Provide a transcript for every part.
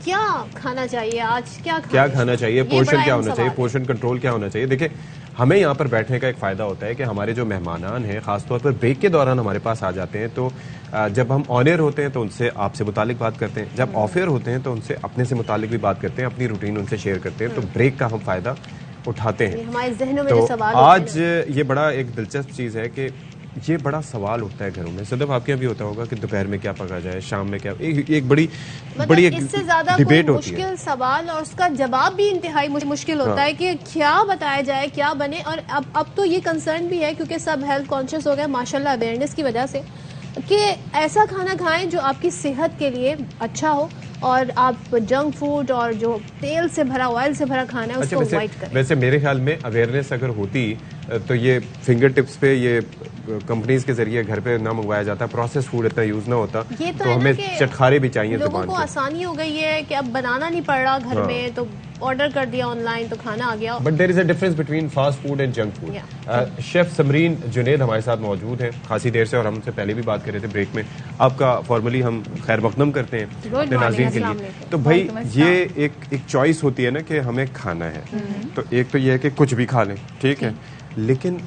क्या खाना चाहिए आज, क्या खाना चाहिए, पोर्शन क्या होना चाहिए, पोर्शन कंट्रोल क्या होना चाहिए। देखिए हमें यहाँ पर बैठने का एक फ़ायदा होता है कि हमारे जो मेहमानान हैं ख़ासतौर पर ब्रेक के दौरान हमारे पास आ जाते हैं, तो जब हम ऑन एयर होते हैं तो उनसे आपसे मुतालिक बात करते हैं, जब ऑफ एयर होते हैं तो उनसे अपने से मुतालिक भी बात करते हैं, अपनी रूटीन उनसे शेयर करते हैं, तो ब्रेक का हम फ़ायदा उठाते हैं। हमारे ज़हनों में तो जो सवाल आज ये बड़ा एक दिलचस्प चीज़ है कि ये बड़ा सवाल उठता है घरों में। सदफ आपके यहाँ भी होता होगा कि दोपहर में क्या पका जाए, शाम में क्या, एक बड़ी बड़ी एक इससे ज्यादा डिबेट होती है। मुश्किल सवाल और उसका जवाब भी इंतहाई मुश्किल होता है कि क्या बताया जाए, क्या बने। और अब तो ये कंसर्न भी है क्योंकि सब हेल्थ कॉन्शियस हो गए माशाल्लाह अवेयरनेस की वजह से, कि ऐसा खाना खाएं जो आपकी सेहत के लिए अच्छा हो और आप जंक फूड और जो तेल से भरा, ऑयल से भरा खाना है उसको अवॉइड करें। वैसे मेरे ख्याल में अवेयरनेस अगर होती तो ये फिंगर टिप्स पे ये कंपनीज के जरिए घर पे ना मंगवाया जाता, प्रोसेस फूड इतना यूज ना होता, तो हमें चटखारे भी चाहिए। लोगों को आसानी हो गई है कि अब बनाना नहीं पड़ रहा घर में, तो ऑर्डर कर दिया ऑनलाइन तो खाना आ गया। But there is a difference between fast food and junk food. Chef Samreen Junaid हमारे साथ मौजूद हैं खासी देर से, और हम उनसे पहले भी बात कर रहे थे ब्रेक में। आपका फॉर्मली हम खैर मकदम करते हैं अपने नाज़रीन के लिए। तो भाई ये एक चॉइस होती है ना कि हमें खाना है, तो एक तो ये है कि कुछ भी खा लें, ठीक है, लेकिन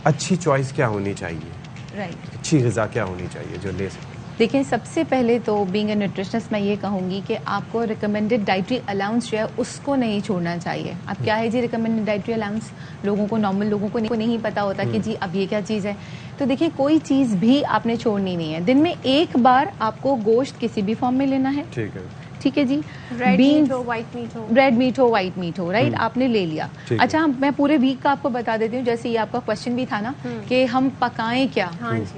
अच्छी चॉइस क्या होनी चाहिए, अच्छी ग़िज़ा क्या होनी चाहिए जो ले सकें। देखिए सबसे पहले तो बीइंग ए न्यूट्रिशनिस्ट मैं ये कहूँगी कि आपको रिकमेंडेड डाइटरी अलाउंस जो है उसको नहीं छोड़ना चाहिए। अब क्या है जी रिकमेंडेड डाइटरी अलाउंस, लोगों को, नॉर्मल लोगों को नहीं पता होता कि जी अब ये क्या चीज़ है। तो देखिए कोई चीज़ भी आपने छोड़नी नहीं है। दिन में एक बार आपको गोश्त किसी भी फॉर्म में लेना है, ठीक है जी, रेड मीट हो, व्हाइट मीट हो, राइट, आपने ले लिया। अच्छा मैं पूरे वीक का आपको बता देती हूँ, जैसे ये आपका क्वेश्चन भी था ना कि हम पकाएं क्या।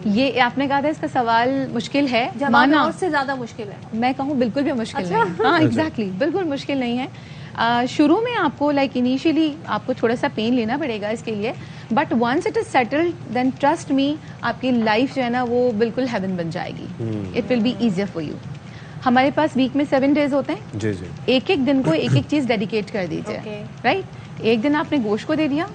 ये आपने कहा था इसका सवाल मुश्किल है, माना उससे ज्यादा मुश्किल है। मैं कहूँ बिल्कुल भी मुश्किल नहीं है। हाँ एग्जैक्टली, बिल्कुल मुश्किल नहीं है। शुरू में आपको इनिशियली आपको थोड़ा सा पेन लेना पड़ेगा इसके लिए, but once it is settled then trust me आपकी लाइफ जो है ना वो बिल्कुल हेवन बन जाएगी। It will be easier for you. हमारे पास वीक में 7 डेज होते हैं, जी जी, एक दिन को एक चीज डेडिकेट कर दीजिए, राइट। एक दिन आपने गोश्त को दे दिया,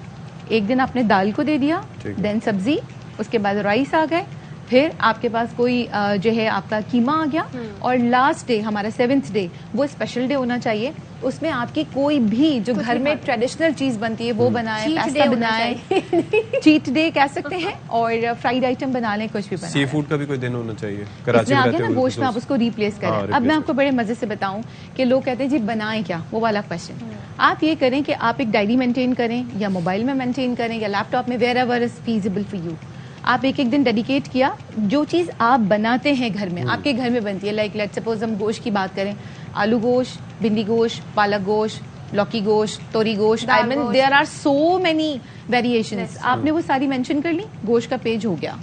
एक दिन आपने दाल को दे दिया, देन सब्जी, उसके बाद राइस आ गए, फिर आपके पास कोई जो है आपका कीमा आ गया, और लास्ट डे हमारा 7th डे वो स्पेशल डे होना चाहिए। उसमें आपकी कोई भी जो घर में ट्रेडिशनल चीज बनती है वो बनाए, पास्ता बनाए, चीट डे कह सकते हैं, और फ्राइड आइटम बना लें, कुछ भी बनाए। सी फूड का भी कोई दिन होना चाहिए। कराची में आगे ना गोश्त में आप उसको रिप्लेस करें। अब मैं आपको बड़े मजे से बताऊं कि लोग कहते हैं जी बनाएं क्या, वो वाला क्वेश्चन। आप ये करें कि आप एक डायरी मेंटेन करें, या मोबाइल में मेंटेन करें, या लैपटॉप में, wherever is feasible for you. आप एक दिन डेडिकेट किया, जो चीज़ आप बनाते हैं घर में, आपके घर में बनती है, लाइक लेट्स सपोज हम गोश्त की बात करें, आलू गोश्त, भिंडी गोश्त, पालक गोश्त, लौकी गोश्त, तोरी गोश्त, I mean there are so many variations. आपने वो सारी मेंशन कर ली, गोश्त का पेज हो गया।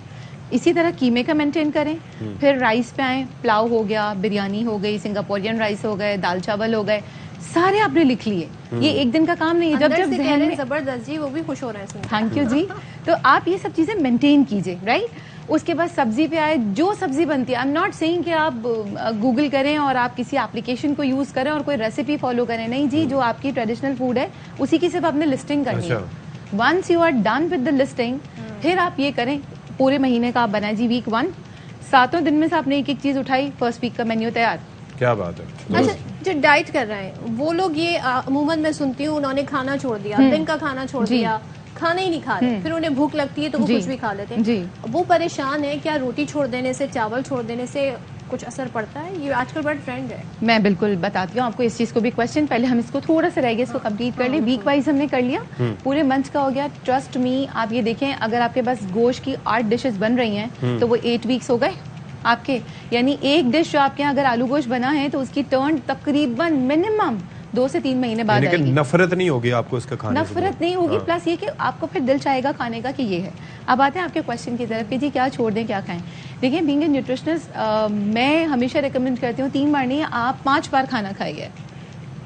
इसी तरह कीमे का मेंटेन करें, फिर राइस पे आए, पुलाव हो गया, बिरयानी हो गई, सिंगापुरियन राइस हो गए, दाल चावल हो गए, सारे आपने लिख लिए। ये एक दिन का काम नहीं है। जब जहन में जबरदस्त जी, वो भी खुश हो रहे हैं, थैंक यू जी। तो आप ये सब चीजें मेंटेन कीजिए, राइट। उसके बाद सब्जी पे आए, जो सब्जी बनती है, आई एम नॉट सेइंग कि आप गूगल करें और आप किसी एप्लीकेशन को यूज करें और कोई रेसिपी फॉलो करें, नहीं जी, जो आपकी ट्रेडिशनल फूड है उसी की सिर्फ आपने लिस्टिंग करनी है। Once you are done with the listing, फिर आप ये करें, पूरे महीने का आप बनाए जी वीक 1, 7 दिन में से आपने एक चीज उठाई, फर्स्ट वीक का मेन्यू तैयार। क्या बात है। अच्छा, जो डाइट कर रहे हैं वो लोग ये अमूमन मैं सुनती हूँ उन्होंने खाना छोड़ दिया, दिन का खाना छोड़ दिया, खाना ही नहीं खा रहे, फिर उन्हें भूख लगती है तो वो कुछ भी खा लेते हैं। वो परेशान है, क्या रोटी छोड़ देने से, चावल छोड़ देने से कुछ असर पड़ता है? ये आजकल बड़ा ट्रेंड है। मैं बिल्कुल बताती हूँ आपको इस चीज को भी। क्वेश्चन पहले हम इसको थोड़ा सा रह गया, इसको कंप्लीट कर ले। वीक वाइज हमने कर लिया, पूरे मंथ का हो गया। ट्रस्ट मी, आप ये देखें, अगर आपके पास गोश्त की 8 डिशेज बन रही हैं तो वो 8 वीक्स हो गए आपके। यानी एक डिश जो आपके यहाँ अगर आलू गोश्त बना है तो उसकी टर्न तकरीबन मिनिमम 2 से 3 महीने बाद आएगी। नफरत नहीं होगी आपको इसका खाने से, नफरत नहीं होगी, प्लस ये कि आपको फिर दिल चाहेगा खाने का कि ये है। अब आते हैं आपके क्वेश्चन की तरफ कि जी क्या छोड़ दें, क्या खाएं। देखिए बीइंग ए न्यूट्रिशनिस्ट मैं हमेशा रिकमेंड करती हूँ 3 बार नहीं, आप 5 बार खाना खाइए,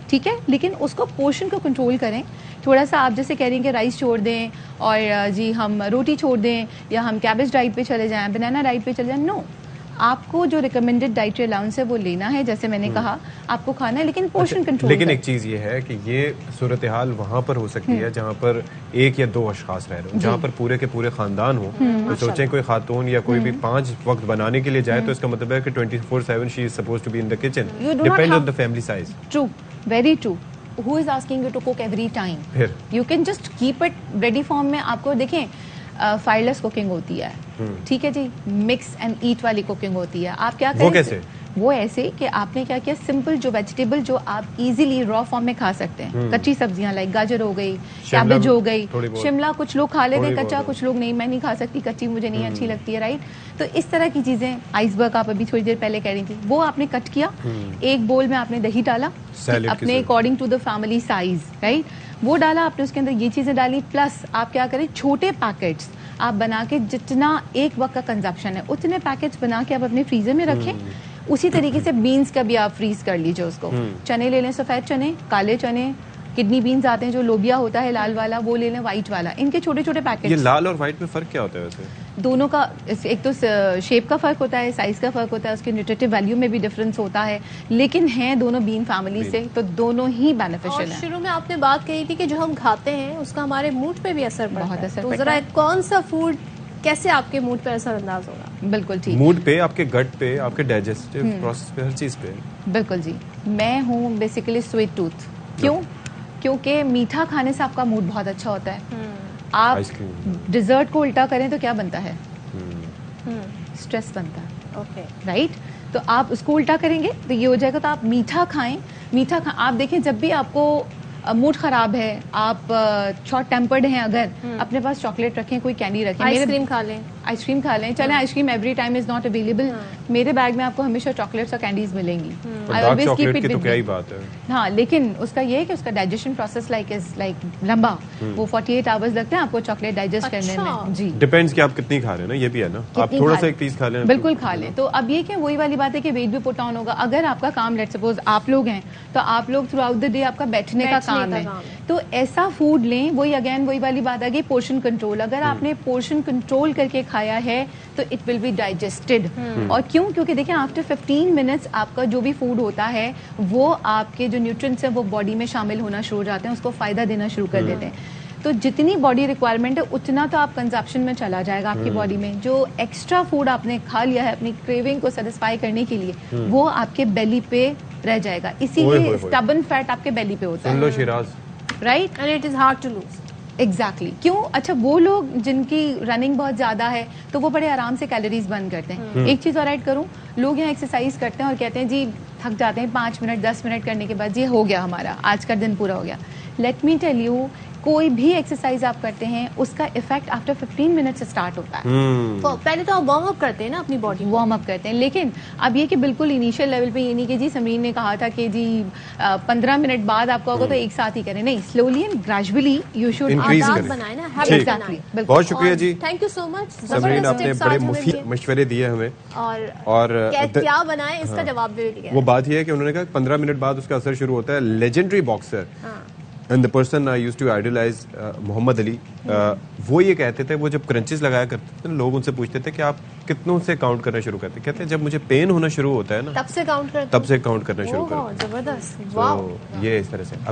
ठीक है, लेकिन उसको पोर्शन को कंट्रोल करें। थोड़ा सा आप जैसे कह रही हैं कि राइस छोड़ दें और जी हम रोटी छोड़ दें, या हम कैबेज डाइट पे चले जाएं, बनाना डाइट पे चले जाएं, नो। आपको जो रिकमेंडेड डाइटरी अलाउंस है वो लेना है, जैसे मैंने कहा आपको खाना है, लेकिन पोर्शन कंट्रोल। लेकिन एक चीज ये है कि ये सूरत हाल वहाँ पर हो सकती है जहाँ पर एक या दो अशखास रह रहे हो, जहाँ पर पूरे के पूरे खानदान हो। तो सोचें कोई खातून या कोई भी 5 वक्त बनाने के लिए जाए तो इसका मतलब है कि 24/7 she is supposed to be in the kitchen, depend on the family size. True, very true. Who is asking you to cook every time? फिर You can just keep it ready form में। आपको देखें fireless cooking होती है, ठीक है जी, mix and eat वाली cooking होती है। आप क्या करें? वो कैसे? वो ऐसे कि आपने क्या किया, सिंपल जो वेजिटेबल जो आप इजीली रॉ फॉर्म में खा सकते हैं, कच्ची सब्जियां लाइक गाजर हो गई, कैबेज हो गई, शिमला कुछ लोग खा लेते हैं कच्चा, कुछ लोग नहीं, मैं नहीं खा सकती कच्ची, मुझे नहीं अच्छी लगती है, राइट। तो इस तरह की चीजें, आइसबर्ग आप अभी थोड़ी देर पहले कह रही थी, वो आपने कट किया, एक बोल में आपने दही डाला अपने according to the family size, right, वो डाला आपने, उसके अंदर ये चीजें डाली, प्लस आप क्या करें, छोटे पैकेट्स आप बना के जितना एक वक्त का कंजप्शन है उतने पैकेट्स बना के आप अपने फ्रीजर में रखें। उसी तरीके से बीन्स का भी आप फ्रीज कर लीजिए उसको। चने ले लें, सफेद चने, काले चने, किडनी बीन्स आते हैं जो लोबिया होता है लाल वाला, वो ले लें, व्हाइट वाला, इनके छोटे छोटे पैकेट। ये लाल और व्हाइट में फर्क क्या होता है वैसे? दोनों का एक तो शेप का फर्क होता है, साइज का फर्क होता है, उसके न्यूट्रिटिव वैल्यू में भी डिफरेंस होता है, लेकिन हैं दोनों बीन फैमिली से, तो दोनों ही बेनिफिशियल है। शुरू में आपने बात कही थी कि जो हम खाते हैं उसका हमारे मूड पे भी असर पड़ता है, बहुत असर तो पड़ता जरा है। कौन सा फूड कैसे आपके मूड पर असरअंदाज होगा? बिल्कुल ठीक, मूड पे, आपके गट पे, आपके डाइजेस्टिव प्रोसेस पे, हर चीज पे। बिल्कुल जी। मैं हूँ बेसिकली स्वीट टूथ। क्यों? क्योंकि मीठा खाने से आपका मूड बहुत अच्छा होता है। आप डिजर्ट को उल्टा करें तो क्या बनता है? स्ट्रेस बनता है, ओके, राइट। तो आप उसको उल्टा करेंगे तो ये हो जाएगा। तो आप मीठा खाएं, आप देखें जब भी आपको मूड खराब है, आप शॉर्ट टेम्पर्ड हैं, अगर अपने पास चॉकलेट रखें, कोई कैंडी रखें, आइसक्रीम खा लें, आइसक्रीम खा लें, चलें ice cream every time is not available, मेरे बैग में आपको हमेशा चॉकलेट्स और कैंडीज मिलेंगी। I always keep it with me. बात है, हाँ, लेकिन उसका ये है कि उसका डाइजेशन प्रोसेस लाइक लंबा, वो 48 आवर्स लगते हैं आपको चॉकलेट डाइजेस्ट करने में। जी, डिपेंड्स कि आप कितनी खा रहे हैं ना, ये भी है ना, आप थोड़ा सा एक पीस खा लें, बिल्कुल खा लें। तो अब ये क्या, वही वाली बात है कि वेट भी पुट ऑन होगा। अगर आपका काम, लेट्स सपोज आप लोग हैं, तो आप लोग थ्रू आउट द डे आपका बैठने का काम है, तो ऐसा फूड लें। वही अगेन वही वाली बात आ गई, पोर्शन कंट्रोल। अगर आपने पोर्शन कंट्रोल करके खाया है तो इट विल बी डाइजेस्टेड। और क्यों? क्योंकि देखिए आफ्टर 15 मिनट्स आपका जो भी फूड होता है वो आपके जो न्यूट्रिएंट्स हैं वो बॉडी में शामिल होना शुरू हो जाते हैं, उसको फायदा देना शुरू कर देते हैं। तो जितनी बॉडी रिक्वायरमेंट है उतना तो आप कंजप्शन में चला जाएगा आपकी बॉडी में। जो एक्स्ट्रा फूड आपने खा लिया है अपनी क्रेविंग को सेटिस्फाई करने के लिए, वो आपके बेली पे रह जाएगा। इसीलिए स्टबन फैट आपके बेली पे होता है, Shiraz, right, and it is hard to lose. Exactly. क्यों? अच्छा, वो लोग जिनकी रनिंग बहुत ज्यादा है तो वो बड़े आराम से कैलोरीज बर्न करते हैं। एक चीज और ऐड करूं, लोग यहाँ एक्सरसाइज करते हैं और कहते हैं जी थक जाते हैं 5 मिनट 10 मिनट करने के बाद, ये हो गया हमारा आज का दिन पूरा हो गया। लेट मी टेल यू, कोई भी एक्सरसाइज आप करते हैं उसका इफेक्ट आफ्टर 15 मिनट से स्टार्ट होता है। तो पहले तो आप वार्म अप करते हैं ना, अपनी बॉडी वार्म अप करते हैं, लेकिन अब ये कि बिल्कुल इनिशियल लेवल पे ये नहीं कि जी समरीन ने कहा था कि जी 15 मिनट बाद आपका होगा तो एक साथ ही करें, नहीं, slowly and gradually you should आदत बनाए ना, हैबिट बनाए। बहुत शुक्रिया जी, thank you so much Samreen, आपने बड़े मुफीद मशवरे दिए हमें। और क्या बनाए इसका जवाब भी दिया। वो बात ये है कि उन्होंने कहा 15 मिनट बाद उसका असर शुरू होता है। Legendary boxer and the person I used to idolise, Muhammad Ali, वो ये कहते थे, वो जब क्रंचेस लगाया करते थे लोग उनसे पूछते थे कि आप कितनों से काउंट करना शुरू करते? कहते हैं जब मुझे पेन होना शुरू होता है ना, तब से काउंट करना शुरू करना करो। जबरदस्त, वाह। ये इस तरह से। अब